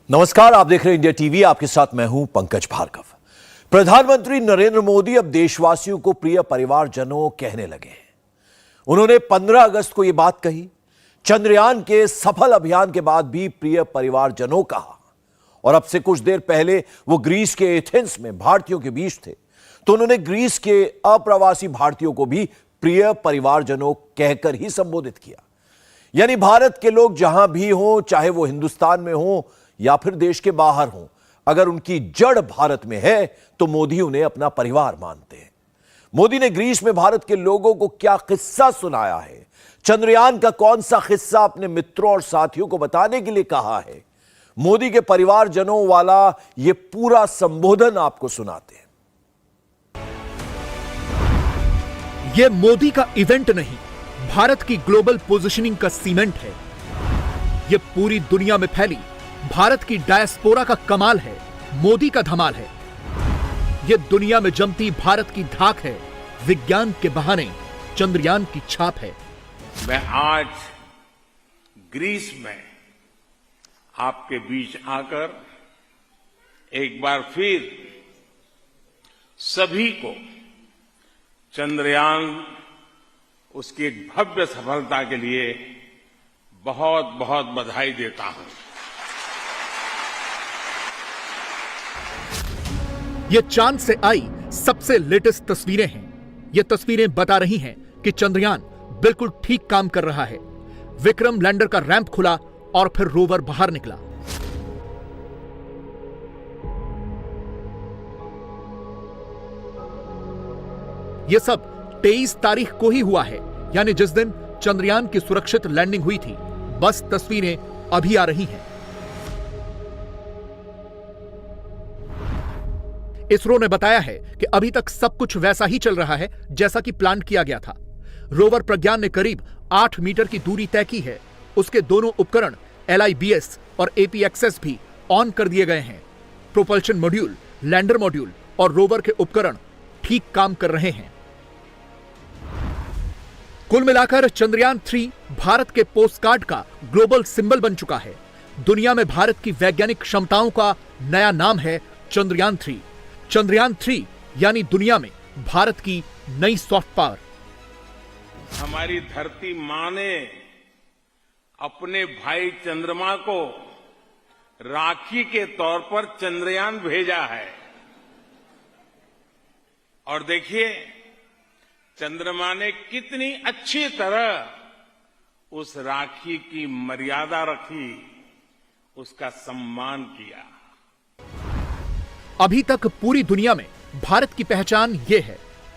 नमस्कार, आप देख रहे हैं इंडिया टीवी। आपके साथ मैं हूं पंकज भार्गव। प्रधानमंत्री नरेंद्र मोदी अब देशवासियों को प्रिय परिवारजनों कहने लगे हैं। उन्होंने 15 अगस्त को यह बात कही। चंद्रयान के सफल अभियान के बाद भी प्रिय परिवारजनों कहा। और अब से कुछ देर पहले वो ग्रीस के एथेंस में भारतीयों के बीच थे, तो उन्होंने ग्रीस के अप्रवासी भारतीयों को भी प्रिय परिवारजनों कहकर ही संबोधित किया। यानी भारत के लोग जहां भी हों, चाहे वो हिंदुस्तान में हों या फिर देश के बाहर हों, अगर उनकी जड़ भारत में है तो मोदी उन्हें अपना परिवार मानते हैं। मोदी ने ग्रीस में भारत के लोगों को क्या किस्सा सुनाया है, चंद्रयान का कौन सा किस्सा अपने मित्रों और साथियों को बताने के लिए कहा है, मोदी के परिवारजनों वाला यह पूरा संबोधन आपको सुनाते हैं। यह मोदी का इवेंट नहीं, भारत की ग्लोबल पोजीशनिंग का सीमेंट है। यह पूरी दुनिया में फैली भारत की डायस्पोरा का कमाल है, मोदी का धमाल है। यह दुनिया में जमती भारत की धाक है, विज्ञान के बहाने चंद्रयान की छाप है। मैं आज ग्रीस में आपके बीच आकर एक बार फिर सभी को चंद्रयान उसकी एक भव्य सफलता के लिए बहुत बहुत बधाई देता हूं। ये चांद से आई सबसे लेटेस्ट तस्वीरें हैं। ये तस्वीरें बता रही हैं कि चंद्रयान बिल्कुल ठीक काम कर रहा है। विक्रम लैंडर का रैंप खुला और फिर रोवर बाहर निकला। यह सब 23 तारीख को ही हुआ है, यानी जिस दिन चंद्रयान की सुरक्षित लैंडिंग हुई थी। बस तस्वीरें अभी आ रही हैं। इसरो ने बताया है कि अभी तक सब कुछ वैसा ही चल रहा है जैसा कि प्लान किया गया था। रोवर प्रज्ञान ने करीब 8 मीटर की दूरी तय की है। उसके दोनों उपकरण LIBS और APXS भी ऑन कर दिए गए हैं। प्रोपल्शन मॉड्यूल, लैंडर मॉड्यूल और रोवर के उपकरण ठीक काम कर रहे हैं। कुल मिलाकर चंद्रयान 3 भारत के पोस्टकार्ड का ग्लोबल सिंबल बन चुका है। दुनिया में भारत की वैज्ञानिक क्षमताओं का नया नाम है चंद्रयान 3। चंद्रयान 3 यानी दुनिया में भारत की नई सॉफ्ट पावर। हमारी धरती मां ने अपने भाई चंद्रमा को राखी के तौर पर चंद्रयान भेजा है। और देखिए, चंद्रमा ने कितनी अच्छी तरह उस राखी की मर्यादा रखी, उसका सम्मान किया। अभी तक पूरी दुनिया में भारत की पहचान यह है।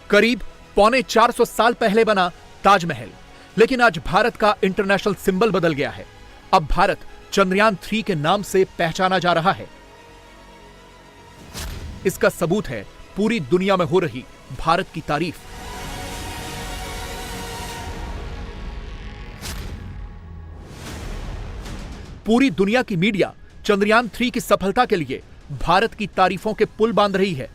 करीब 450 साल पहले बना ताजमहल, लेकिन आज भारत का इंटरनेशनल सिंबल बदल गया है। अब भारत चंद्रयान 3 के नाम से पहचाना जा रहा है। इसका सबूत है पूरी दुनिया में हो रही भारत की तारीफ। पूरी दुनिया की मीडिया चंद्रयान 3 की सफलता के लिए भारत की तारीफों के पुल बांध रही है।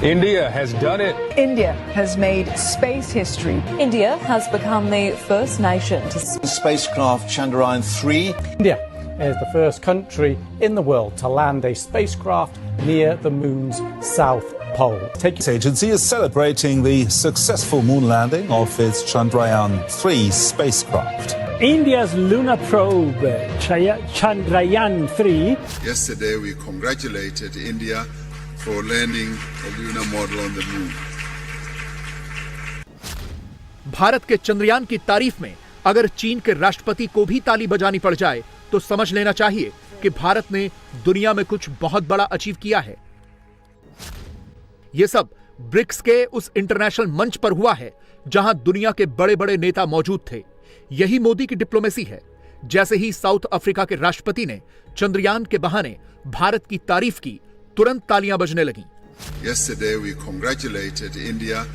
India has done it. India has made space history. India has become the first nation to spacecraft Chandrayaan-3. India is the first country in the world to land a spacecraft near the moon's south pole. This agency is celebrating the successful moon landing of its Chandrayaan-3 spacecraft. India's lunar probe Chandrayaan-3. Yesterday we congratulated India for landing a lunar model on the moon. Bharat के चंद्रयान की तारीफ में अगर चीन के राष्ट्रपति को भी ताली बजानी पड़ जाए तो समझ लेना चाहिए कि भारत ने दुनिया में कुछ बहुत बड़ा अचीव किया है। यह सब ब्रिक्स के उस इंटरनेशनल मंच पर हुआ है जहां दुनिया के बड़े बड़े नेता मौजूद थे। यही मोदी की डिप्लोमेसी है। जैसे ही साउथ अफ्रीका के राष्ट्रपति ने चंद्रयान के बहाने भारत की तारीफ की, तुरंत तालियां बजने लगीं। Yesterday we congratulated India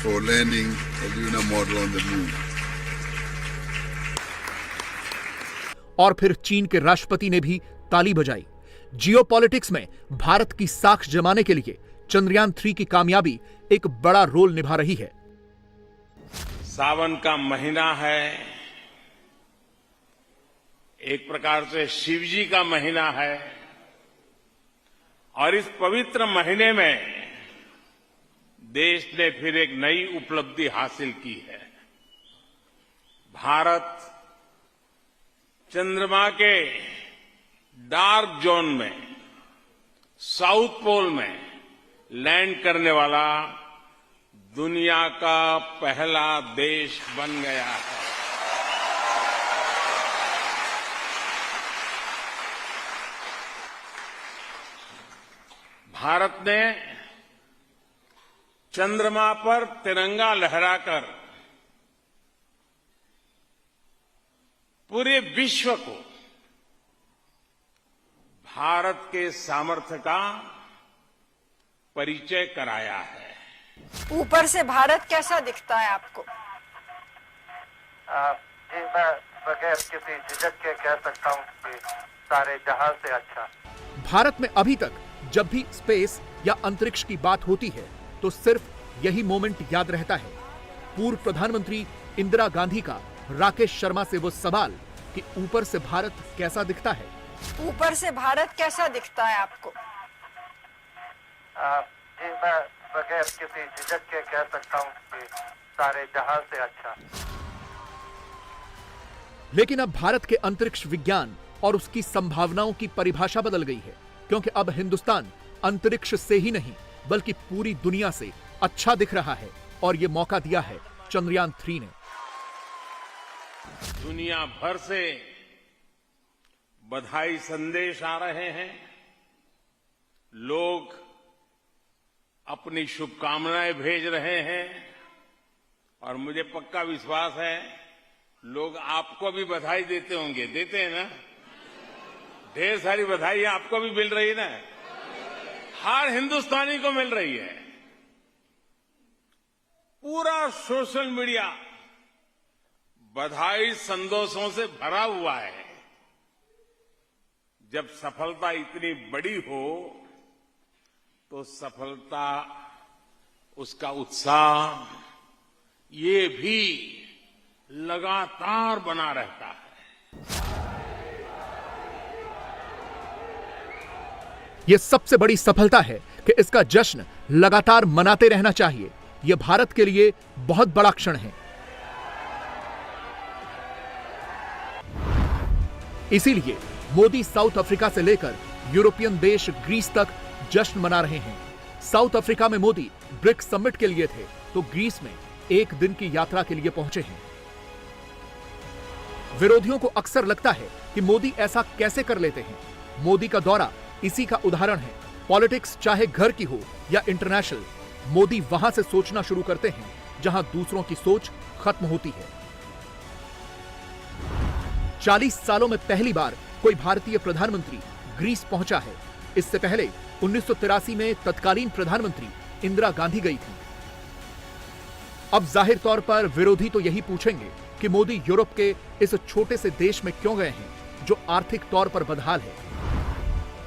for landing a lunar model on the moon. और फिर चीन के राष्ट्रपति ने भी ताली बजाई। जियोपॉलिटिक्स में भारत की साख जमाने के लिए चंद्रयान 3 की कामयाबी एक बड़ा रोल निभा रही है। सावन का महीना है, एक प्रकार से शिव जी का महीना है, और इस पवित्र महीने में देश ने फिर एक नई उपलब्धि हासिल की है। भारत चंद्रमा के डार्क जोन में, साउथ पोल में लैंड करने वाला दुनिया का पहला देश बन गया है। भारत ने चंद्रमा पर तिरंगा लहराकर पूरे विश्व को भारत के सामर्थ्य का परिचय कराया है। ऊपर से भारत कैसा दिखता है आपको? जी, मैं बगैर किसी झिझक के कह सकता हूँ कि सारे जहां से अच्छा। भारत में अभी तक जब भी स्पेस या अंतरिक्ष की बात होती है तो सिर्फ यही मोमेंट याद रहता है। पूर्व प्रधानमंत्री इंदिरा गांधी का राकेश शर्मा से वो सवाल कि ऊपर से भारत कैसा दिखता है। ऊपर से भारत कैसा दिखता है आपको? जी, मैं बगैर किसी झिझक के कह सकता हूँ कि सारे जहां से अच्छा। लेकिन अब भारत के अंतरिक्ष विज्ञान और उसकी संभावनाओं की परिभाषा बदल गई है, क्योंकि अब हिंदुस्तान अंतरिक्ष से ही नहीं बल्कि पूरी दुनिया से अच्छा दिख रहा है, और ये मौका दिया है चंद्रयान 3 ने। दुनिया भर से बधाई संदेश आ रहे हैं, लोग अपनी शुभकामनाएं भेज रहे हैं, और मुझे पक्का विश्वास है लोग आपको भी बधाई देते होंगे। देते हैं ना? ढेर सारी बधाई आपको भी मिल रही है ना? हर हिंदुस्तानी को मिल रही है। पूरा सोशल मीडिया बधाई संदेशों से भरा हुआ है। जब सफलता इतनी बड़ी हो तो सफलता, उसका उत्साह ये भी लगातार बना रहता है। यह सबसे बड़ी सफलता है कि इसका जश्न लगातार मनाते रहना चाहिए। यह भारत के लिए बहुत बड़ा क्षण है। इसीलिए मोदी साउथ अफ्रीका से लेकर यूरोपियन देश ग्रीस तक जश्न मना रहे हैं। साउथ अफ्रीका में मोदी ब्रिक्स समिट के लिए थे, तो ग्रीस में एक दिन की यात्रा के लिए पहुंचे हैं। विरोधियों को अक्सर लगता है कि मोदी ऐसा कैसे कर लेते हैं। मोदी का दौरा इसी का उदाहरण है। पॉलिटिक्स चाहे घर की हो या इंटरनेशनल, मोदी वहां से सोचना शुरू करते हैं जहां दूसरों की सोच खत्म होती है। 40 सालों में पहली बार कोई भारतीय प्रधानमंत्री ग्रीस पहुंचा है। इससे पहले 1983 में तत्कालीन प्रधानमंत्री इंदिरा गांधी गई थी। अब जाहिर तौर पर विरोधी तो यही पूछेंगे कि मोदी यूरोप के इस छोटे से देश में क्यों गए हैं जो आर्थिक तौर पर बदहाल है।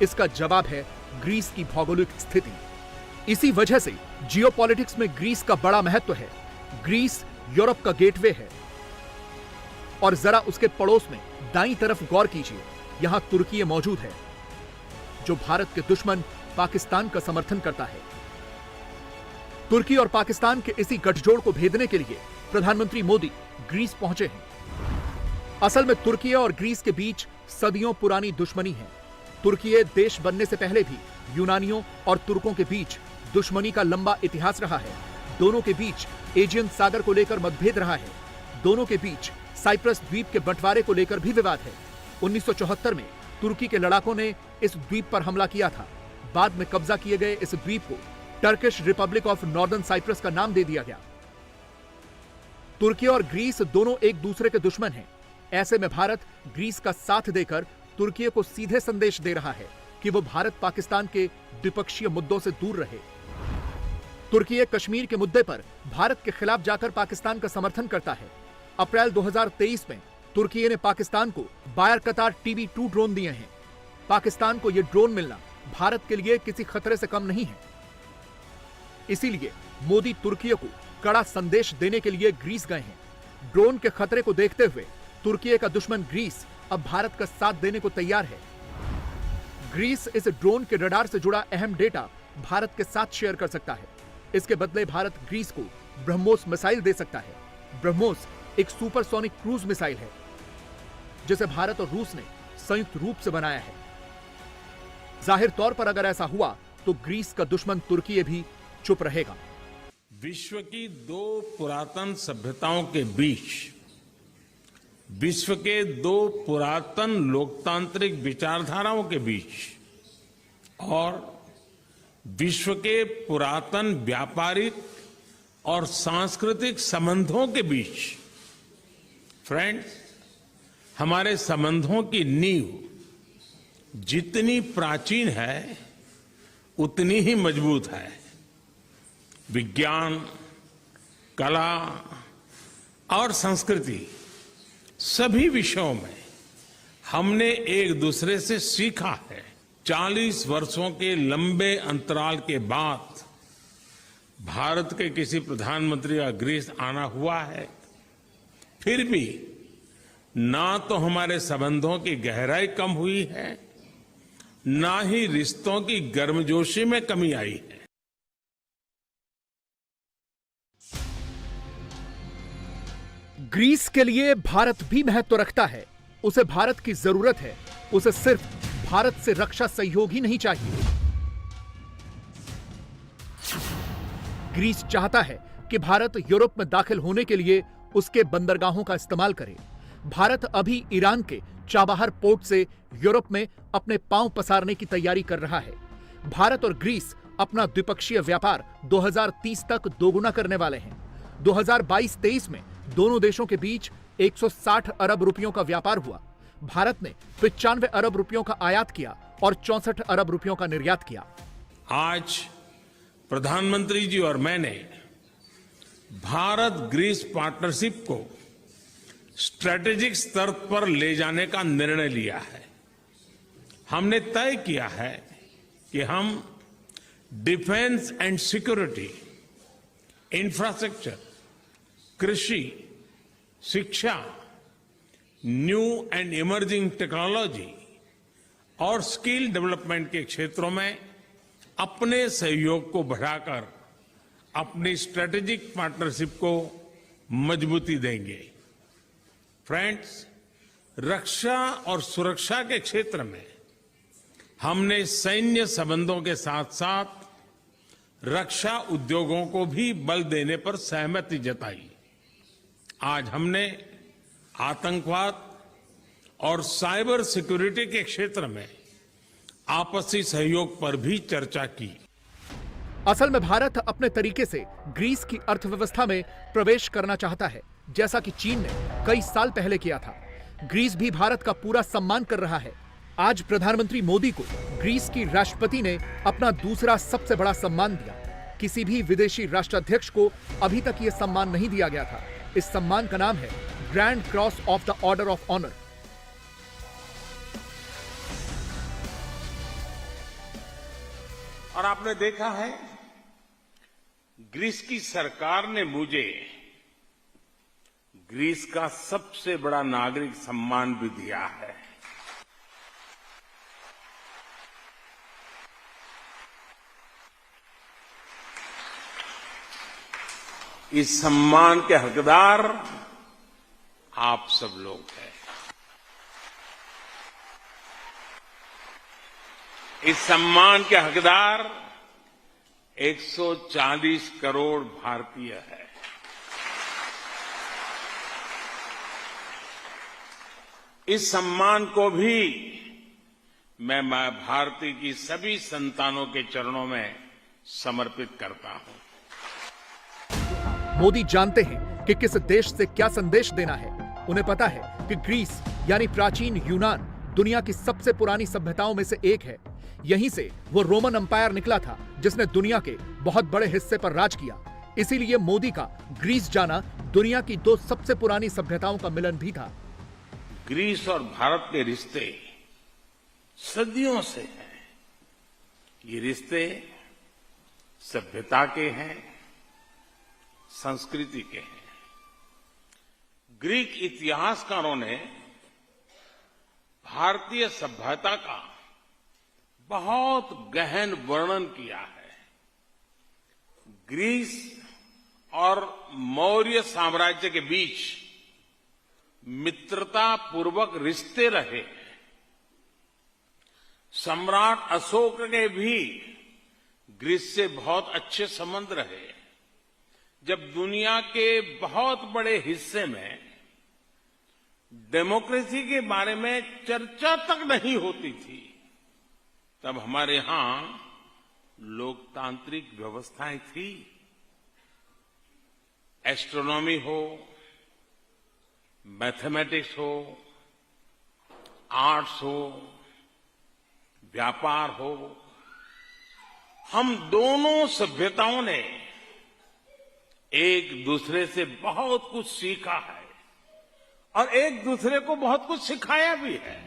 इसका जवाब है ग्रीस की भौगोलिक स्थिति। इसी वजह से जियोपॉलिटिक्स में ग्रीस का बड़ा महत्व है। ग्रीस यूरोप का गेटवे है। और जरा उसके पड़ोस में दाईं तरफ गौर कीजिए, यहां तुर्की मौजूद है जो भारत के दुश्मन पाकिस्तान का समर्थन करता है। तुर्की और पाकिस्तान के इसी गठजोड़ को भेदने के लिए प्रधानमंत्री मोदी ग्रीस पहुंचे हैं। असल में तुर्की और ग्रीस के बीच सदियों पुरानी दुश्मनी है। तुर्की देश बनने से पहले भी यूनानियों और तुर्कों के बीच दुश्मनी का लंबा इतिहास रहा है। दोनों के बीच एजियन सागर को लेकर मतभेद रहा है। दोनों के बीच साइप्रस द्वीप के बंटवारे को लेकर भी विवाद है। 1974 में तुर्की के लड़ाकों ने इस द्वीप पर हमला किया था। बाद में कब्जा किए गए इस द्वीप को Turkish Republic of Northern Cyprus का नाम दे दिया गया। तुर्की और ग्रीस दोनों एक दूसरे के दुश्मन हैं। ऐसे में भारत ग्रीस का साथ देकर तुर्की को सीधे संदेश दे रहा है कि वो भारत पाकिस्तान के द्विपक्षीय मुद्दों से दूर रहे। तुर्की कश्मीर के मुद्दे पर भारत के खिलाफ जाकर पाकिस्तान का समर्थन करता है। अप्रैल 2023 में तुर्की ने पाकिस्तान को बायर कतार TB2 ड्रोन दिए हैं। पाकिस्तान को यह ड्रोन मिलना भारत के लिए किसी खतरे से कम नहीं है। इसीलिए मोदी तुर्की को कड़ा संदेश देने के लिए ग्रीस गए हैं। ड्रोन के खतरे को देखते हुए तुर्की का दुश्मन ग्रीस अब भारत का साथ देने को तैयार है। ग्रीस इस ड्रोन के रडार से जुड़ा अहम डेटा भारत के साथ शेयर कर सकता है। इसके बदले भारत ग्रीस को ब्रह्मोस मिसाइल दे सकता है। ब्रह्मोस एक सुपरसोनिक क्रूज मिसाइल है जिसे भारत और रूस ने संयुक्त रूप से बनाया है। जाहिर तौर पर अगर ऐसा हुआ तो ग्रीस का दुश्मन तुर्की भी चुप रहेगा। विश्व की दो पुरातन सभ्यताओं के बीच, विश्व के दो पुरातन लोकतांत्रिक विचारधाराओं के बीच और विश्व के पुरातन व्यापारिक और सांस्कृतिक संबंधों के बीच, फ्रेंड्स, हमारे संबंधों की नींव जितनी प्राचीन है उतनी ही मजबूत है। विज्ञान, कला और संस्कृति सभी विषयों में हमने एक दूसरे से सीखा है। 40 वर्षों के लंबे अंतराल के बाद भारत के किसी प्रधानमंत्री का ग्रीस आना हुआ है। फिर भी ना तो हमारे संबंधों की गहराई कम हुई है, ना ही रिश्तों की गर्मजोशी में कमी आई है। ग्रीस के लिए भारत भी महत्व रखता है। उसे भारत की जरूरत है। उसे सिर्फ भारत से रक्षा सहयोग ही नहीं चाहिए। ग्रीस चाहता है कि भारत यूरोप में दाखिल होने के लिए उसके बंदरगाहों का इस्तेमाल करे। भारत अभी ईरान के चाबहार पोर्ट से यूरोप में अपने पांव पसारने की तैयारी कर रहा है। भारत और ग्रीस अपना द्विपक्षीय व्यापार 2030 तक दोगुना करने वाले हैं। 2022-23 में दोनों देशों के बीच 160 अरब रुपयों का व्यापार हुआ। भारत ने 95 अरब रुपयों का आयात किया और 64 अरब रुपयों का निर्यात किया। आज प्रधानमंत्री जी और मैंने भारत ग्रीस पार्टनरशिप को स्ट्रेटेजिक स्तर पर ले जाने का निर्णय लिया है। हमने तय किया है कि हम डिफेंस एंड सिक्योरिटी, इंफ्रास्ट्रक्चर, कृषि, शिक्षा, न्यू एंड इमर्जिंग टेक्नोलॉजी और स्किल डेवलपमेंट के क्षेत्रों में अपने सहयोग को बढ़ाकर अपनी स्ट्रेटेजिक पार्टनरशिप को मजबूती देंगे। फ्रेंड्स, रक्षा और सुरक्षा के क्षेत्र में हमने सैन्य संबंधों के साथ साथ रक्षा उद्योगों को भी बल देने पर सहमति जताई। आज हमने आतंकवाद और साइबर सिक्योरिटी के क्षेत्र में आपसी सहयोग पर भी चर्चा की। असल में भारत अपने तरीके से ग्रीस की अर्थव्यवस्था में प्रवेश करना चाहता है, जैसा कि चीन ने कई साल पहले किया था। ग्रीस भी भारत का पूरा सम्मान कर रहा है। आज प्रधानमंत्री मोदी को ग्रीस की राष्ट्रपति ने अपना दूसरा सबसे बड़ा सम्मान दिया। किसी भी विदेशी राष्ट्राध्यक्ष को अभी तक यह सम्मान नहीं दिया गया था। इस सम्मान का नाम है Grand Cross of the Order of Honour. और आपने देखा है, ग्रीस की सरकार ने मुझे ग्रीस का सबसे बड़ा नागरिक सम्मान भी दिया है। इस सम्मान के हकदार आप सब लोग हैं। इस सम्मान के हकदार 140 करोड़ भारतीय हैं। इस सम्मान को भी मैं मां भारती की सभी संतानों के चरणों में समर्पित करता हूं। मोदी जानते हैं कि किस देश से क्या संदेश देना है। उन्हें पता है कि ग्रीस यानी प्राचीन यूनान दुनिया की सबसे पुरानी सभ्यताओं में से एक है। यहीं से वो रोमन अंपायर निकला था जिसने दुनिया के बहुत बड़े हिस्से पर राज किया। इसीलिए मोदी का ग्रीस जाना दुनिया की दो सबसे पुरानी सभ्यताओं का मिलन भी था। ग्रीस और भारत के रिश्ते सदियों से हैं। ये रिश्ते सभ्यता के हैं, संस्कृति के हैं। ग्रीक इतिहासकारों ने भारतीय सभ्यता का बहुत गहन वर्णन किया है। ग्रीस और मौर्य साम्राज्य के बीच मित्रतापूर्वक रिश्ते रहे। सम्राट अशोक के भी ग्रीस से बहुत अच्छे संबंध रहे। जब दुनिया के बहुत बड़े हिस्से में डेमोक्रेसी के बारे में चर्चा तक नहीं होती थी, तब हमारे यहां लोकतांत्रिक व्यवस्थाएं थी। एस्ट्रोनॉमी हो, मैथमेटिक्स हो, आर्ट्स हो, व्यापार हो, हम दोनों सभ्यताओं ने एक दूसरे से बहुत कुछ सीखा है और एक दूसरे को बहुत कुछ सिखाया भी है।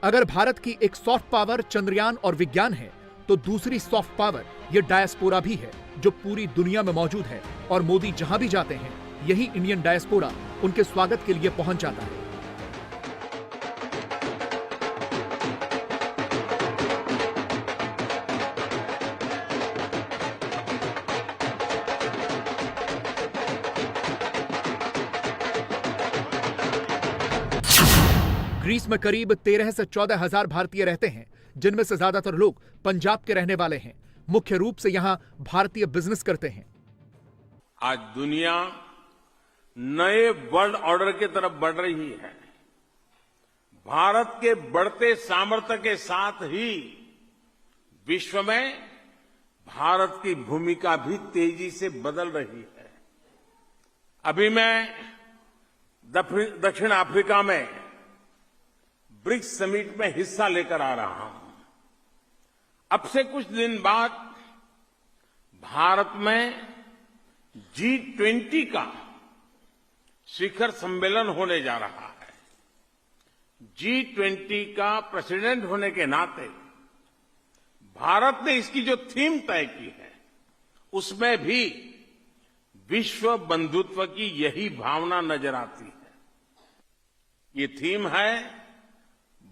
अगर भारत की एक सॉफ्ट पावर चंद्रयान और विज्ञान है, तो दूसरी सॉफ्ट पावर ये डायस्पोरा भी है, जो पूरी दुनिया में मौजूद है। और मोदी जहां भी जाते हैं, यही इंडियन डायस्पोरा उनके स्वागत के लिए पहुंच जाता है। ग्रीस में करीब 13 से 14 हजार भारतीय रहते हैं, जिनमें से ज्यादातर लोग पंजाब के रहने वाले हैं। मुख्य रूप से यहां भारतीय बिजनेस करते हैं। आज दुनिया नए वर्ल्ड ऑर्डर की तरफ बढ़ रही है। भारत के बढ़ते सामर्थ्य के साथ ही विश्व में भारत की भूमिका भी तेजी से बदल रही है। अभी मैं दक्षिण अफ्रीका में ब्रिक्स समिट में हिस्सा लेकर आ रहा हूं। अब से कुछ दिन बाद भारत में G20 का शिखर सम्मेलन होने जा रहा है। G20 का प्रेसिडेंट होने के नाते भारत ने इसकी जो थीम तय की है, उसमें भी विश्व बंधुत्व की यही भावना नजर आती है। ये थीम है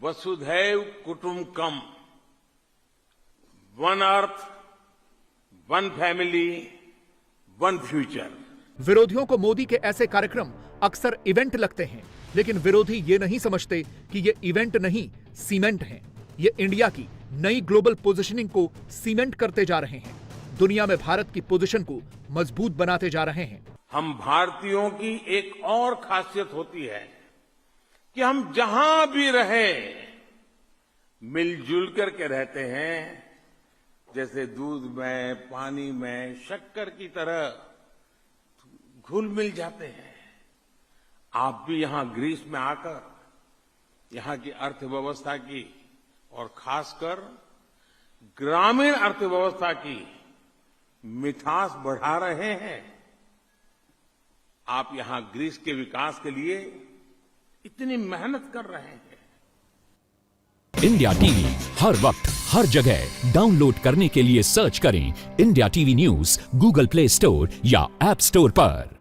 वसुधैव कुटुंबकम, one earth, one family, one future. विरोधियों को मोदी के ऐसे कार्यक्रम अक्सर इवेंट लगते हैं, लेकिन विरोधी ये नहीं समझते कि ये इवेंट नहीं, सीमेंट हैं। ये इंडिया की नई ग्लोबल पोजीशनिंग को सीमेंट करते जा रहे हैं। दुनिया में भारत की पोजीशन को मजबूत बनाते जा रहे हैं। हम भारतीयों की एक और खासियत होती है कि हम जहां भी रहे मिलजुल करके रहते हैं। जैसे दूध में, पानी में, शक्कर की तरह घुल मिल जाते हैं। आप भी यहां ग्रीस में आकर यहां की अर्थव्यवस्था की और खासकर ग्रामीण अर्थव्यवस्था की मिठास बढ़ा रहे हैं। आप यहां ग्रीस के विकास के लिए इतनी मेहनत कर रहे हैं। इंडिया टीवी हर वक्त हर जगह डाउनलोड करने के लिए सर्च करें India TV news Google play store या ऐप स्टोर पर।